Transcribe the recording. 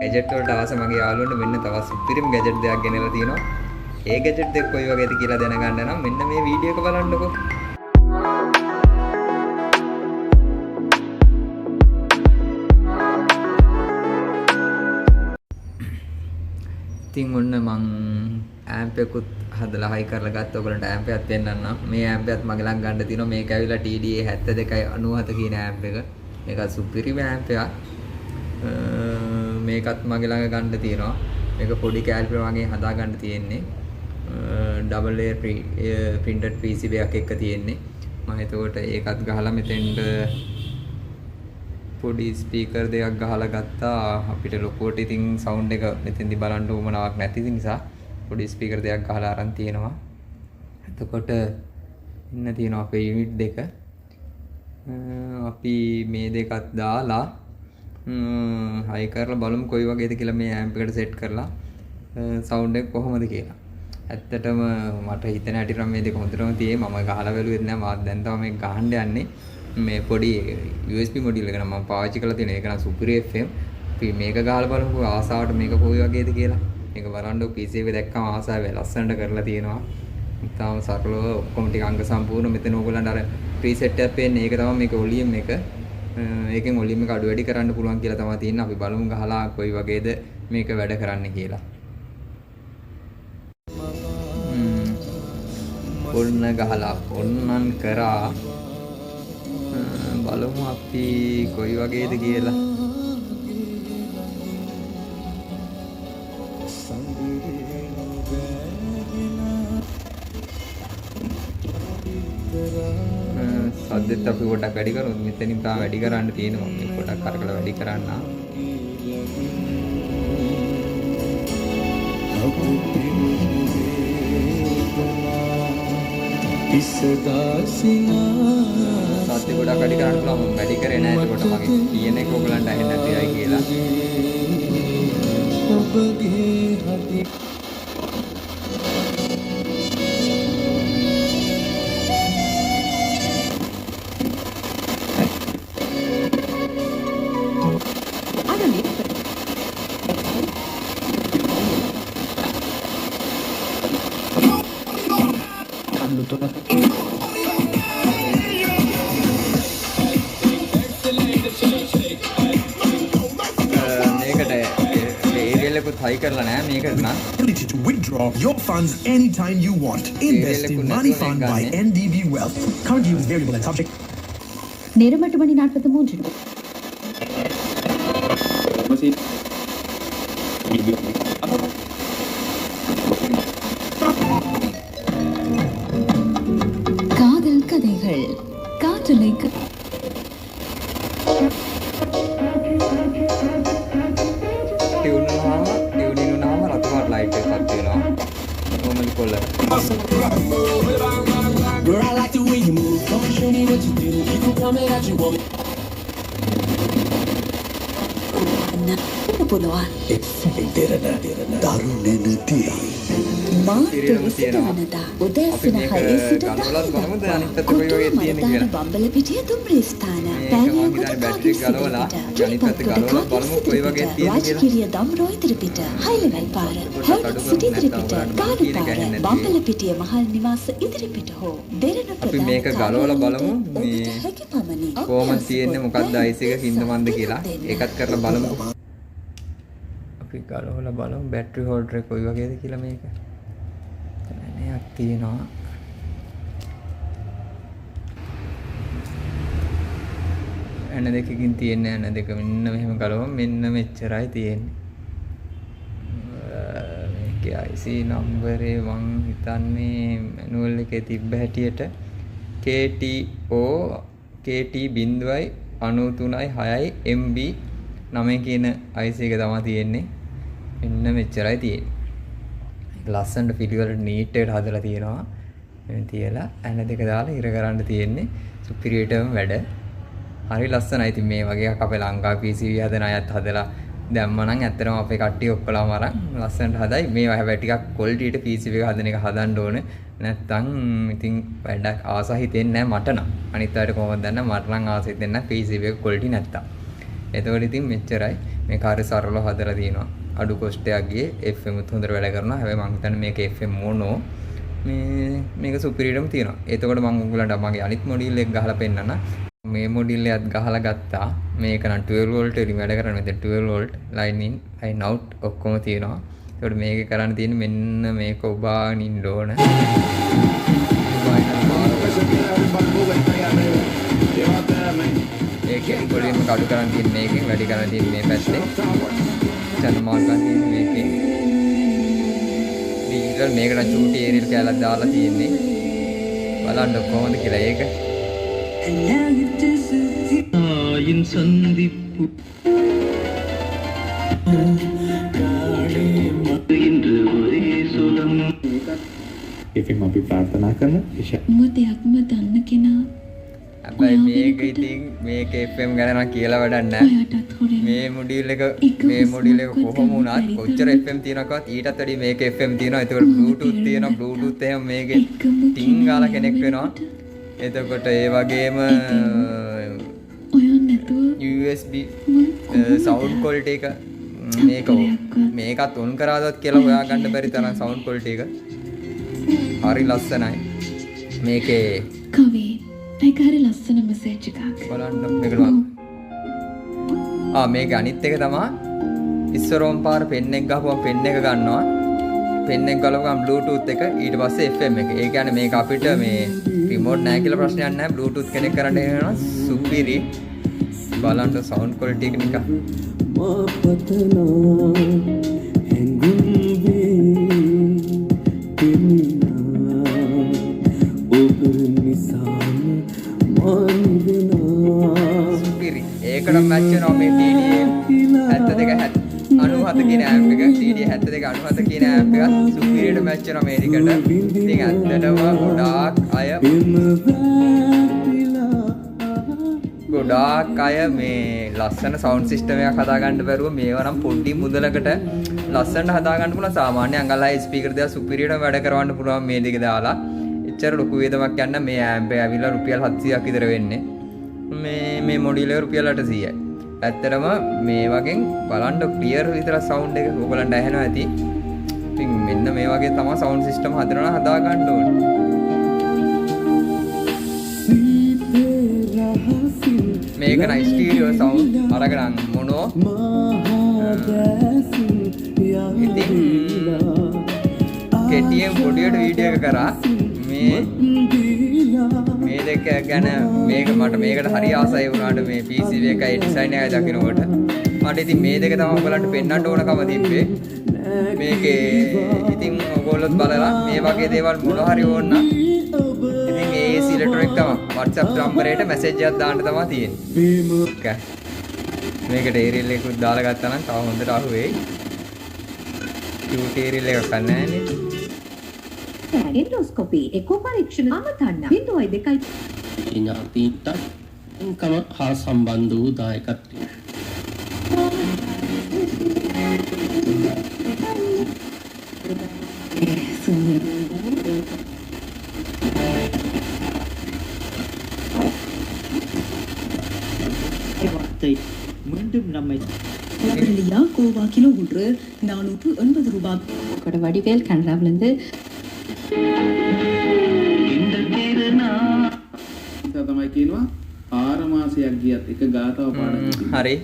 Gadget වලට ආස මගේ යාළුවන්ට මෙන්න තවත් සුපිරිම ගැජට් දෙකක් ගෙනලා තියෙනවා. ඒ ගැජට් දෙක කොයි වගේද කියලා දැනගන්න නම් මෙන්න මේ වීඩියෝ එක බලන්නකෝ. ඉතින් ඔන්න මං ඇම්ප් එකකුත් හදලා හයි කරලා ගත්තා. ඔයගලන්ට ඇම්ප් එකක් පෙන්නන්නම්. මේ ඇම්ප් එකත් මගේ ළඟ ගන්න තියෙනවා. මේක ඇවිල්ලා TDA 7297 කියන ඇම්ප් එක. මේක සුපිරිම ඇම්ප් එකක්. මේකත් මගේ ළඟ ගන්න තියෙනවා. මේක පොඩි කැලිපර් වගේ හදා ගන්න තියෙන්නේ. ඩබල් ලේයර් printed PCB එකක් එක්ක තියෙන්නේ. මම එතකොට ඒකත් ගහලා මෙතෙන්ට පොඩි ස්පීකර් දෙකක් ගහලා ගත්තා. අපිට ලොකුවට ඉතින් සවුන්ඩ් එක මෙතෙන්දි බලන්න උවමනාවක් නැති නිසා පොඩි ස්පීකර් දෙකක් ගහලා අරන් තියෙනවා. එතකොට ඉන්න තියෙනවා අපේ යුනිට් දෙක. අපි මේ දෙකත් දාලා හයි කරලා බලමු කොයි වගේද කියලා මේ ඇම්ප් එකට සෙට් කරලා සවුන්ඩ් එක කොහොමද කියලා. ඇත්තටම මට හිතෙන හැටියට මේ දෙක හොඳටම තියෙයි. මම ගහලා බැලුවෙත් නෑ. මාත් දැන් තමයි මේක ගහන්න යන්නේ. මේ පොඩි USB මොඩියුල් එක නම් මම පාවිච්චි කරලා තියෙන. ඒක නම් සුපිරි FM. අපි මේක ගහලා බලමු ආසාවට මේක කොයි වගේද කියලා. මේක බලන්න PC එක දැක්කම ආසාවෙ ලස්සනට කරලා තියෙනවා. ඉතාලම සරලව ඔක්කොම ටික අංග සම්පූර්ණ. මෙතන ඕගොල්ලන්ට අර ප්‍රීසෙට් එකක් පේන්නේ. ඒක තමයි මේක වොලියම් එක. ඒකෙන් වොලියම් එක අඩු වැඩි කරන්න පුළුවන් කියලා තමයි තියෙන්නේ. අපි බලමු ගහලා කොයි වගේද මේක වැඩ කරන්නේ කියලා. ඔන්න ගහලා ඔන්නන් කරා. බලමු අපි කොයි වගේද කියලා. සද්දෙත් අපි පොඩක් වැඩි කරමු. මෙතනින් තා වැඩි කරන්න තියෙනවා. මේ පොඩක් කරකලා වැඩි කරන්න. සද්ද ගොඩක් වැඩි කරන්න පුළුවන්. මම වැඩි කරේ නැහැ. ඒකට මගේ කියන එක ඔයගලන්ට ඇහෙන්නේ නැතිවයි කියලා. ඔබගේ හයි කරලා නැහැ මේකට නම් ability to withdraw your funds anytime you want. Invest in Money Fund by NDB Wealth. Current use variable and subject. நேரமட்டு மணி 43. காதல் கதைகள் காற்றலை Girl, I like the way you move. Come and show me what you do. You can tell me that you want me. පුළුවන්. දරුණෙනදී මාත් විසිටවනදා උදෑසන 6 සිට 10 දක්වා බම්බල පිටිය දුම්රිය ස්ථාන පෑලියගොඩ කාගිරි ගලවලා අනිත් පැත්ත ගලවලා බලමු කොයි වගේ තියෙන්නේ කියලා. රාජකිරිය දම්රෝ ඉදිරි පිට හයිලවල් පාර හොල්මන් සිටි ඉදිරි පිට ගාලු පාර බම්බල පිටිය මහල් නිවාස ඉදිරි පිට හෝ දෙරණ ප්‍රධාන අපි මේක ගලවලා බලමු මේ කොහොමද තියෙන්නේ මොකක්ද අයිස් එක කින්දමන්ද කියලා ඒකත් කරලා බලමු. අපි ගලවලා බලමු බැටරි හෝල්ඩර් එක කොයි වගේද කියලා මේක. නෑයක් තියෙනවා. එන දෙකකින් තියෙන්නේ එන දෙක මෙන්න මෙහෙම ගලවම මෙන්න මෙච්චරයි තියෙන්නේ. මේකේ IC නම්බරේ මං හිතන්නේ මැනුවල් එකේ තිබ්බ හැටියට KTO KT.93.6 MB 9 කියන IC එක තමයි තියෙන්නේ. මෙන්න මෙච්චරයි තියෙන්නේ. ලස්සනට පිළිවෙලට නීට් එකට හදලා තියෙනවා. මේ තියලා ඇන දෙක දාලා ඉර කරන්න තියෙන්නේ. සුපිරියටම වැඩ. හරි ලස්සනයි. ඉතින් මේ වගේ එකක් අපේ ලංකා PCB හදන අයත් හදලා දැම්ම නම් ඇත්තටම අපේ කට්ටිය ඔක්කොලාම අරන් ලස්සනට හදයි. මේවා හැබැයි ටිකක් ක්වොලිටි එක PCB එක හදන එක හදන්න ඕනේ. නැත්තම් ඉතින් වැඩක් ආස හිතෙන්නේ නැහැ මට නම්. අනිත් අයට කොහොමද දන්නේ මට නම් ආස හිතෙන්නේ නැහැ PCB එක ක්වොලිටි නැත්තම්. එතකොට ඉතින් මෙච්චරයි. මේක හරි සරලව හදලා තියෙනවා. අඩු කොස්ටයක් ගියේ FM උත් හොඳට වැඩ කරනවා. හැබැයි මම හිතන්නේ මේක FM මොනෝ මේක සුපිරියටම තියෙනවා. එතකොට මම උගලන්ට මගේ අනිත් මොඩියුල් එක ගහලා පෙන්නන්න. මේ මොඩියුල් එකත් ගහලා ගත්තා. මේක නම් 12 වෝල්ට් වලින් වැඩ කරන්නේ. දැන් 12 volt line in line out ඔක්කොම තියෙනවා. ඒකට මේක කරන්න තියෙන්නේ මෙන්න මේක ඔබාගෙන ඉන්න ඕන. ඒකෙන් පොඩිම කඩු කරන් තියෙන මේකෙන් වැඩි කරන් තියෙන මේ පැත්තේ චැනල් මාල් කරන් තියෙන මේකෙන් ඊළඟ මේකට චූටි ඒරියල් කැලක් දාලා තියෙන්නේ බලන්න කොහොමද කියලා ඒක ආයින් සන්දිප්පු ඉතින් අපි ප්‍රාර්ථනා කරන මොදයක්ම දන්න කෙනා හැබැයි මේක ඉතින් මේක FM ගැන නම් කියලා වැඩක් නැහැ. ඔයාටත් හොරේ මේ මොඩියුල් එක කොහොම වුණත් කොච්චර FM තියෙනවකවත් ඊටත් වැඩි මේක FM තියෙනවා. ඒතකොට Bluetooth තියෙනවා. Bluetooth එහෙම මේකේ ටින් ගාලා කෙනෙක් වෙනවා. එතකොට ඒ වගේම ඔයා නැතුව USB sound quality එක මේකත් ඔන් කරාදවත් කියලා හොයාගන්න බැරි තරම් sound quality එක හරි ලස්සනයි. මේකේ කවේ ඒක හරි ලස්සන මෙසේජ් එකක්. බලන්න මේකට මේක අනිත් එක තමයි ඉස්සරෝම් පාර පෙන් එක ගහපුවම පෙන් එක ගන්නවා. පෙන් එක ගලවගම Bluetooth එක ඊට පස්සේ FM එක. ඒ කියන්නේ මේක අපිට මේ රිමෝට් නැහැ කියලා ප්‍රශ්නයක් නැහැ. Bluetooth කෙනෙක් කරන්න එනවා සුපිරි. බලන්න sound quality එක නිකන් සුපිරි. ඒකට මැච් වෙනවා මේ TD 72 කියන ඇම්ප් එක. TD 72 97 කියන ඇම්ප් එක සුපිරියට මැච් වෙනවා මේ දෙකට. ඉතින් ඇත්තටම ගොඩාක් අය මේ ලස්සන සවුන්ඩ් සිස්ටම් එකක් හදාගන්න බැරුව මේවා නම් පොඩි මුදලකට ලස්සනට හදාගන්න පුළුවන්. සාමාන්‍ය අඟල් 6 ස්පීකර් දෙක සුපිරියට වැඩ කරවන්න පුළුවන් මේ දෙක දාලා. එච්චර ලොකු වේදමක් යන්න මේ ඇම්ප් එක ඇවිල්ලා රුපියල් 700ක් විතර වෙන්නේ. මේ මොඩියුල් එක රුපියල් 800යි. ඇත්තටම මේ වගේ බලන්න ක්ලියර් විතර සවුන්ඩ් එක ඔයගලන්ට ඇහෙනවා ඇති. ඉතින් මෙන්න මේ වගේ තමයි සවුන්ඩ් සිස්ටම් හදනවා හදාගන්න ඕනේ. මේක නයි ස්ටීරියෝ සවුන්ඩ් අරගෙන මොනෝ ඉතින් කෙටියෙන් පොඩියට වීඩියෝ එක කරා මේ දෙක ගැන මට මේකට හරි ආසයි වුණාට මේ PC එකයි ඩිසයින් එකයි දකිනකොට මට ඉතින් මේ දෙක තමයි ඔයගලන්ට පෙන්වන්න ඕනකම තිබ්බේ. මේකේ ඉතින් ඔයගොල්ලොත් බලලා මේ වගේ දේවල් මොන හරි ඕන නම් ඉතින් AC ඉලෙක්ට්‍රොනික තමයි WhatsApp නම්බරයට මැසේජ් එකක් දාන්න තමයි තියෙන්නේ. මේකට ඒරියල් එකකුත් දාලා ගත්තා නම් තව හොඳට අහු වෙයි. ක්යුට් ඒරියල් එකක් නැහැ නේ. එන්ඩෝස්කෝපි එකෝ පරීක්ෂණ අමතන්න 02යි ඥාතීන්ට කම හා සම්බන්ධ වූ දායකත්වය மீண்டும் நம்மை கோவா கிலோ ஒன்று 480 ரூபாய் வடிவேல் கனடாவிலிருந்து තමයි කියනවා 4 මාසයක් ගියත් එක ගාතාව පාඩම් හරි